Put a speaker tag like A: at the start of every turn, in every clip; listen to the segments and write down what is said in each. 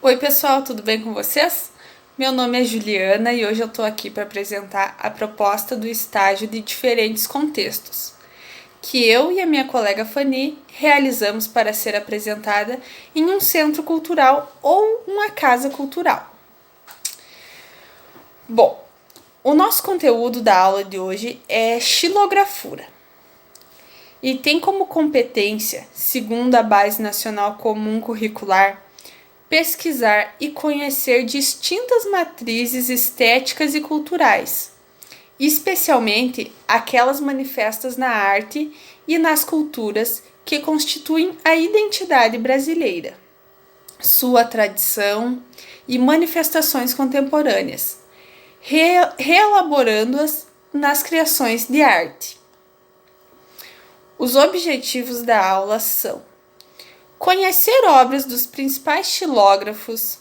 A: Oi, pessoal, tudo bem com vocês? Meu nome é Juliana e hoje eu estou aqui para apresentar a proposta do estágio de diferentes contextos, que eu e a minha colega Fanny realizamos para ser apresentada em um centro cultural ou uma casa cultural. Bom, o nosso conteúdo da aula de hoje é xilografura e tem como competência, segundo a Base Nacional Comum Curricular, pesquisar e conhecer distintas matrizes estéticas e culturais, especialmente aquelas manifestas na arte e nas culturas que constituem a identidade brasileira, sua tradição e manifestações contemporâneas, reelaborando-as nas criações de arte. Os objetivos da aula são conhecer obras dos principais xilógrafos,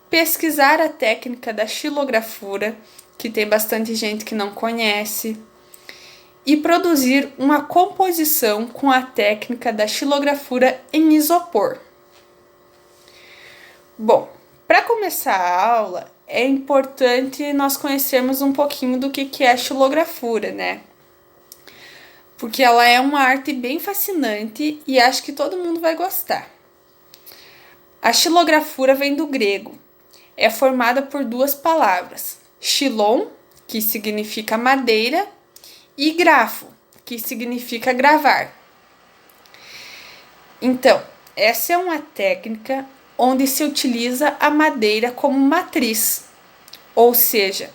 A: pesquisar a técnica da xilografura, que tem bastante gente que não conhece, e produzir uma composição com a técnica da xilografura em isopor. Bom, para começar a aula, é importante nós conhecermos um pouquinho do que é a xilografura, né? Porque ela é uma arte bem fascinante e acho que todo mundo vai gostar. A xilografura vem do grego. É formada por duas palavras, xilon, que significa madeira, e grafo, que significa gravar. Então, essa é uma técnica onde se utiliza a madeira como matriz, ou seja,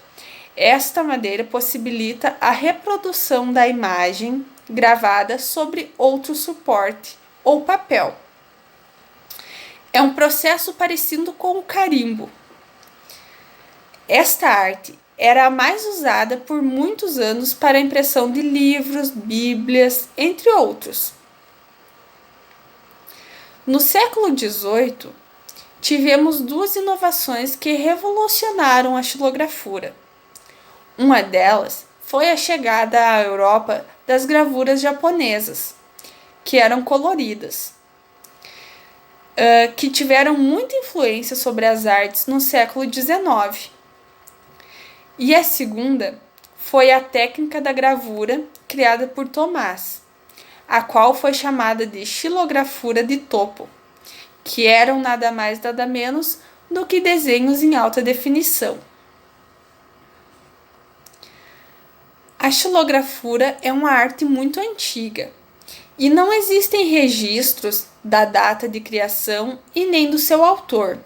A: esta madeira possibilita a reprodução da imagem gravada sobre outro suporte ou papel. É um processo parecido com o carimbo. Esta arte era a mais usada por muitos anos para a impressão de livros, bíblias, entre outros. No século XVIII, tivemos duas inovações que revolucionaram a xilografura. Uma delas foi a chegada à Europa das gravuras japonesas, que eram coloridas, que tiveram muita influência sobre as artes no século XIX. E a segunda foi a técnica da gravura criada por Tomás, a qual foi chamada de xilografura de topo, que eram nada mais nada menos do que desenhos em alta definição. A xilografura é uma arte muito antiga e não existem registros da data de criação e nem do seu autor.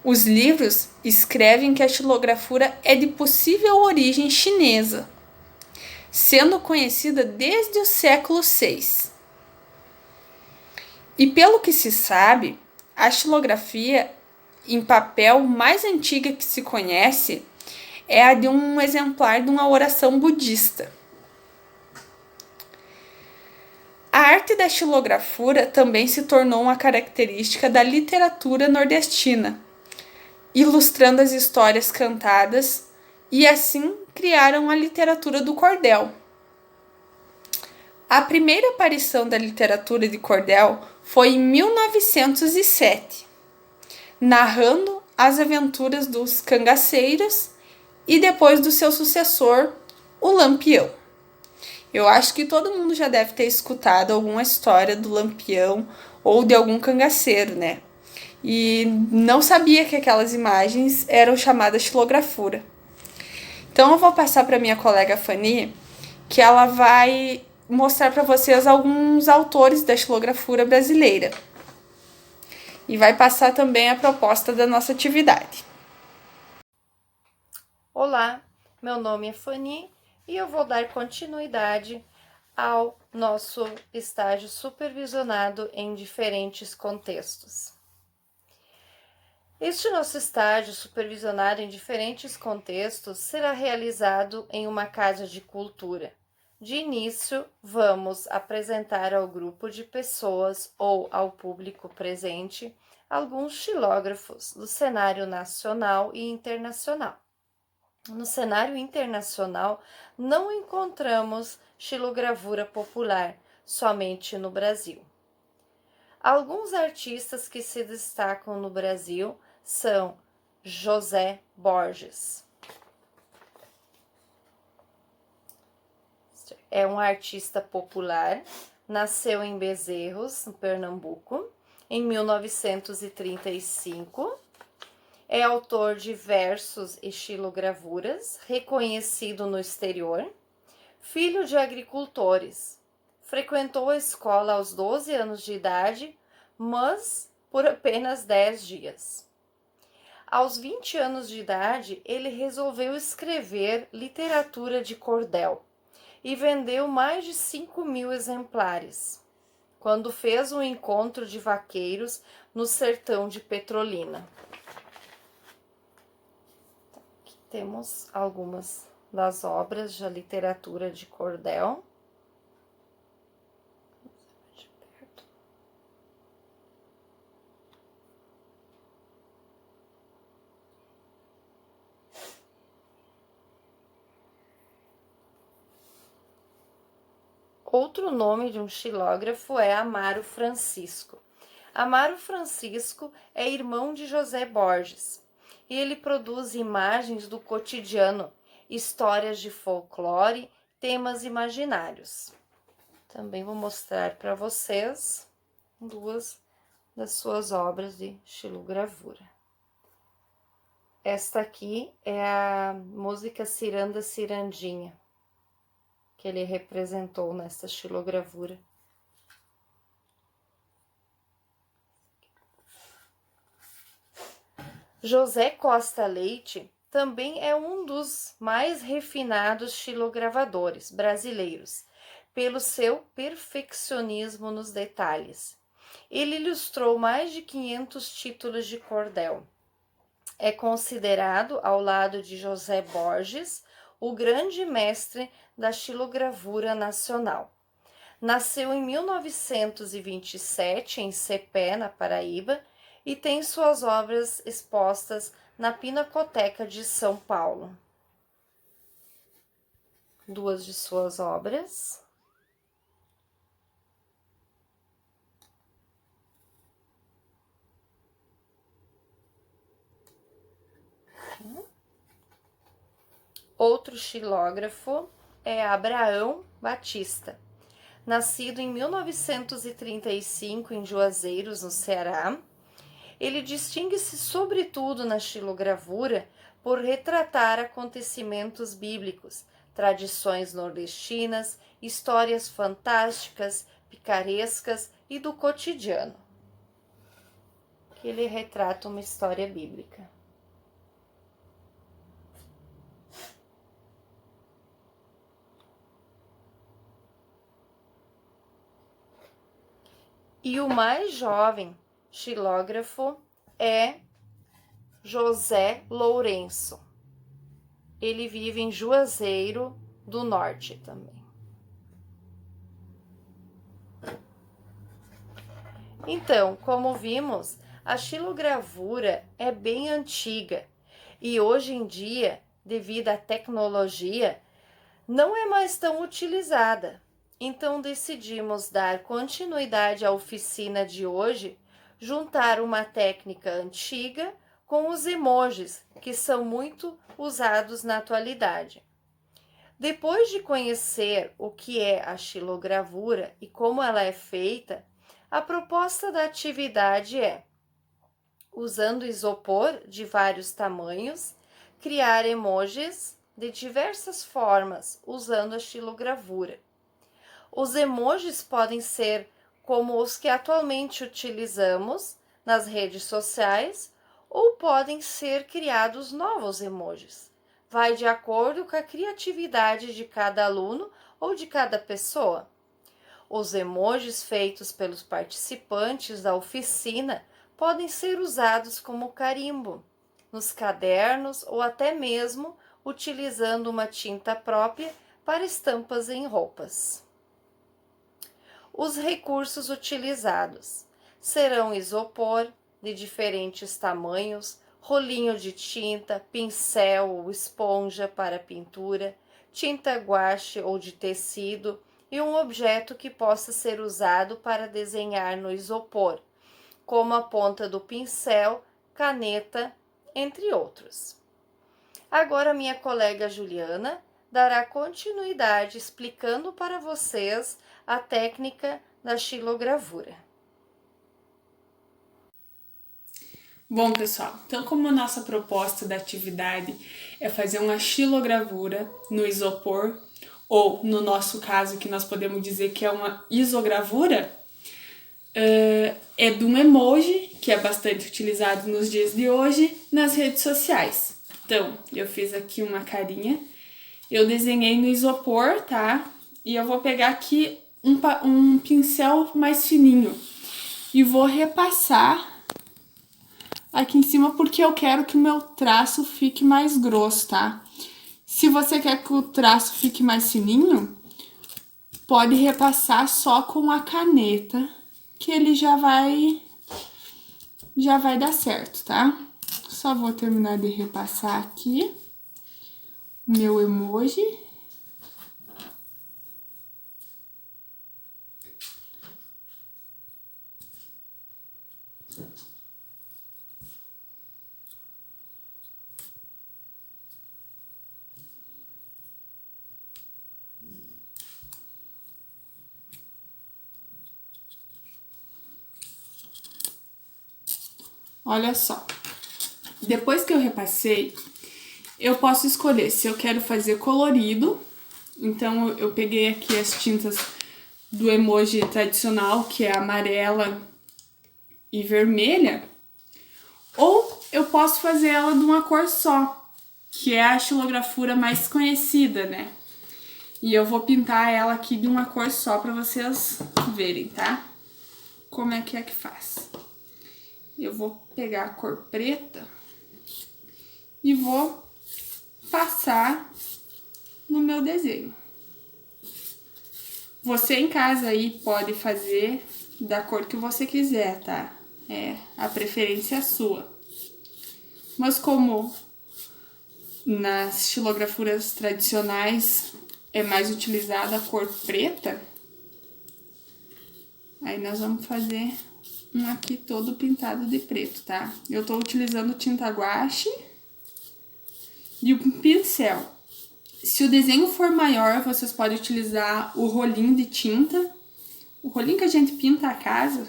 A: Os livros escrevem que a xilografura é de possível origem chinesa, sendo conhecida desde o século VI. E pelo que se sabe, a xilografia em papel mais antiga que se conhece é a de um exemplar de uma oração budista. A arte da xilografura também se tornou uma característica da literatura nordestina, ilustrando as histórias cantadas e assim criaram a literatura do cordel. A primeira aparição da literatura de cordel foi em 1907, narrando as aventuras dos cangaceiros e depois do seu sucessor, o Lampião. Eu acho que todo mundo já deve ter escutado alguma história do Lampião ou de algum cangaceiro, né? E não sabia que aquelas imagens eram chamadas xilografura. Então eu vou passar para minha colega Fanny, que ela vai mostrar para vocês alguns autores da xilografura brasileira. E vai passar também a proposta da nossa atividade.
B: Olá, meu nome é Fanny e eu vou dar continuidade ao nosso estágio supervisionado em diferentes contextos. Este nosso estágio supervisionado em diferentes contextos será realizado em uma casa de cultura. De início, vamos apresentar ao grupo de pessoas ou ao público presente alguns xilógrafos do cenário nacional e internacional. No cenário internacional, não encontramos xilogravura popular, somente no Brasil. Alguns artistas que se destacam no Brasil são José Borges. É um artista popular, nasceu em Bezerros, no Pernambuco, em 1935. É autor de versos e xilogravuras, reconhecido no exterior. Filho de agricultores. Frequentou a escola aos 12 anos de idade, mas por apenas 10 dias. Aos 20 anos de idade, ele resolveu escrever literatura de cordel e vendeu mais de 5.000 exemplares, quando fez um encontro de vaqueiros no sertão de Petrolina. Aqui temos algumas das obras da literatura de cordel. Outro nome de um xilógrafo é Amaro Francisco. Amaro Francisco é irmão de José Borges e ele produz imagens do cotidiano, histórias de folclore, temas imaginários. Também vou mostrar para vocês duas das suas obras de xilogravura. Esta aqui é a música Ciranda Cirandinha, que ele representou nesta xilogravura. José Costa Leite também é um dos mais refinados xilogravadores brasileiros, pelo seu perfeccionismo nos detalhes. Ele ilustrou mais de 500 títulos de cordel. É considerado, ao lado de José Borges, o grande mestre da xilogravura nacional. Nasceu em 1927 em Cepé, na Paraíba, e tem suas obras expostas na Pinacoteca de São Paulo. Duas de suas obras. Outro xilógrafo é Abraão Batista. Nascido em 1935 em Juazeiros, no Ceará, ele distingue-se sobretudo na xilogravura por retratar acontecimentos bíblicos, tradições nordestinas, histórias fantásticas, picarescas e do cotidiano. Que ele retrata uma história bíblica. E o mais jovem xilógrafo é José Lourenço. Ele vive em Juazeiro do Norte também. Então, como vimos, a xilogravura é bem antiga e hoje em dia, devido à tecnologia, não é mais tão utilizada. Então decidimos dar continuidade à oficina de hoje, juntar uma técnica antiga com os emojis, que são muito usados na atualidade. Depois de conhecer o que é a xilogravura e como ela é feita, a proposta da atividade é, usando isopor de vários tamanhos, criar emojis de diversas formas usando a xilogravura. Os emojis podem ser como os que atualmente utilizamos nas redes sociais ou podem ser criados novos emojis. Vai de acordo com a criatividade de cada aluno ou de cada pessoa. Os emojis feitos pelos participantes da oficina podem ser usados como carimbo, nos cadernos ou até mesmo utilizando uma tinta própria para estampas em roupas. Os recursos utilizados serão isopor de diferentes tamanhos, rolinho de tinta, pincel ou esponja para pintura, tinta guache ou de tecido, e um objeto que possa ser usado para desenhar no isopor, como a ponta do pincel, caneta, entre outros. Agora minha colega Juliana dará continuidade explicando para vocês a técnica da xilogravura.
A: Bom, pessoal, então como a nossa proposta da atividade é fazer uma xilogravura no isopor, ou no nosso caso que nós podemos dizer que é uma isogravura, é de um emoji, que é bastante utilizado nos dias de hoje nas redes sociais. Então, eu fiz aqui uma carinha, eu desenhei no isopor, tá? E eu vou pegar aqui um pincel mais fininho e vou repassar aqui em cima porque eu quero que o meu traço fique mais grosso, tá? Se você quer que o traço fique mais fininho, pode repassar só com a caneta, que ele já vai dar certo, tá? Só vou terminar de repassar aqui o meu emoji. Olha só, depois que eu repassei, eu posso escolher se eu quero fazer colorido. Então, eu peguei aqui as tintas do emoji tradicional, que é amarela e vermelha. Ou eu posso fazer ela de uma cor só, que é a xilogravura mais conhecida, né? E eu vou pintar ela aqui de uma cor só para vocês verem, tá? Como é que faz. Eu vou pegar a cor preta e vou passar no meu desenho. Você em casa aí pode fazer da cor que você quiser, tá? A preferência é sua. Mas como nas xilografuras tradicionais é mais utilizada a cor preta, aí nós vamos fazer um aqui todo pintado de preto, tá? Eu tô utilizando tinta guache e um pincel. Se o desenho for maior, vocês podem utilizar o rolinho de tinta, o rolinho que a gente pinta a casa,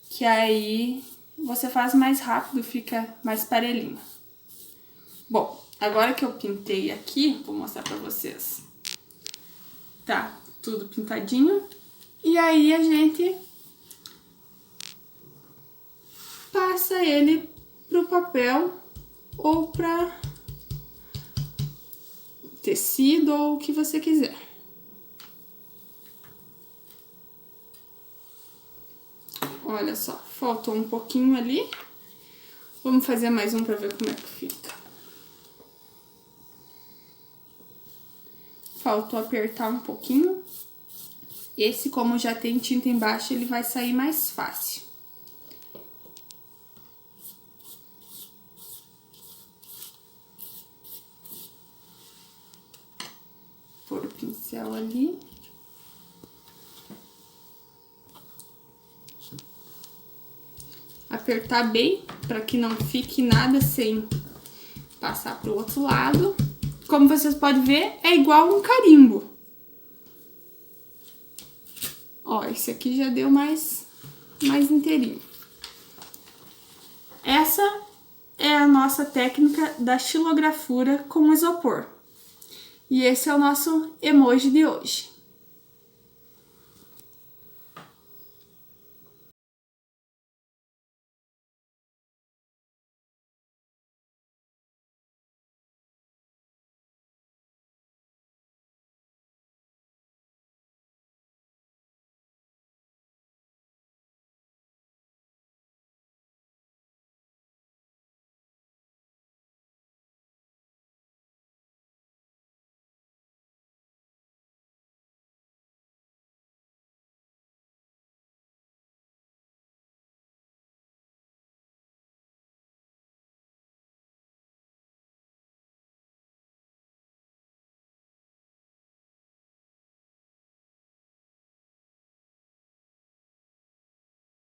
A: que aí você faz mais rápido, fica mais parelhinho. Bom, agora que eu pintei aqui, vou mostrar pra vocês. Tá tudo pintadinho. E aí a gente passa ele pro papel ou pra tecido ou o que você quiser. Olha só, faltou um pouquinho ali. Vamos fazer mais um pra ver como é que fica. Faltou apertar um pouquinho. Esse, como já tem tinta embaixo, ele vai sair mais fácil. Pôr o pincel ali. Apertar bem, para que não fique nada sem passar pro outro lado. Como vocês podem ver, é igual um carimbo. Ó, esse aqui já deu mais inteirinho. Essa é a nossa técnica da xilografura com isopor. E esse é o nosso emoji de hoje.